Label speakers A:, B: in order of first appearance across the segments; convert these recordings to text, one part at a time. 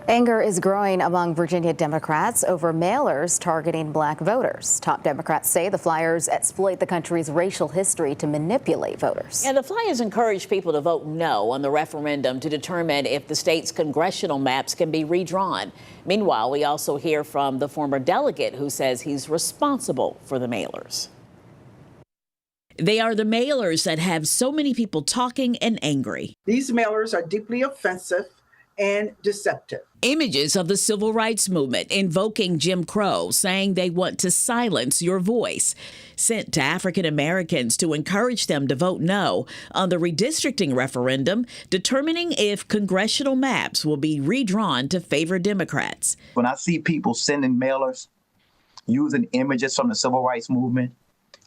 A: Anger is growing among Virginia Democrats over mailers targeting black voters. Top Democrats say the flyers exploit the country's racial history to manipulate voters.
B: And the flyers encourage people to vote no on the referendum to determine if the state's congressional maps can be redrawn. Meanwhile, we also hear from the former delegate who says he's responsible for the mailers. They are the mailers that have so many people talking and angry.
C: These mailers are deeply offensive and deceptive.
B: Images of the civil rights movement invoking Jim Crow, saying they want to silence your voice, sent to African Americans to encourage them to vote no on the redistricting referendum, determining if congressional maps will be redrawn to favor Democrats.
D: When I see people sending mailers using images from the civil rights movement,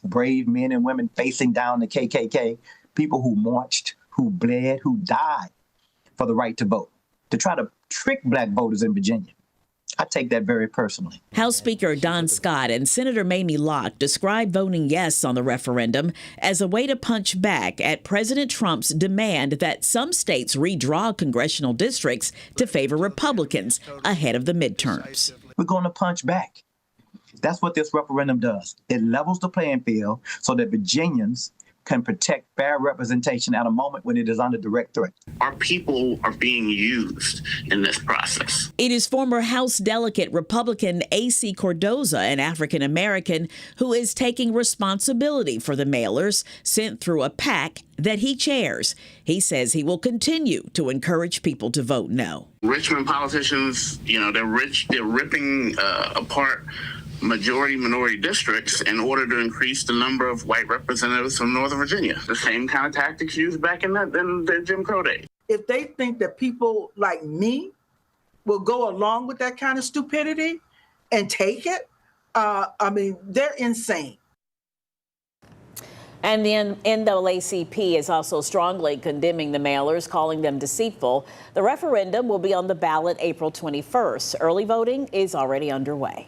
D: brave men and women facing down the KKK, people who marched, who bled, who died for the right to vote, to try to trick black voters in Virginia, I take that very personally.
B: House Speaker Don Scott and Senator Mamie Locke described voting yes on the referendum as a way to punch back at President Trump's demand that some states redraw congressional districts to favor Republicans ahead of the midterms.
D: We're going to punch back. That's what this referendum does. It levels the playing field so that Virginians can protect fair representation at a moment when it is under direct threat.
E: Our people are being used in this process.
B: It is former House Delegate Republican A.C. Cordoza, an African American, who is taking responsibility for the mailers sent through a PAC that he chairs. He says he will continue to encourage people to vote no.
E: Richmond politicians, they're ripping apart majority-minority districts in order to increase the number of white representatives from Northern Virginia. The same kind of tactics used back in the Jim Crow days.
C: If they think that people like me will go along with that kind of stupidity and take it, they're insane.
B: And the NAACP is also strongly condemning the mailers, calling them deceitful. The referendum will be on the ballot April 21st. Early voting is already underway.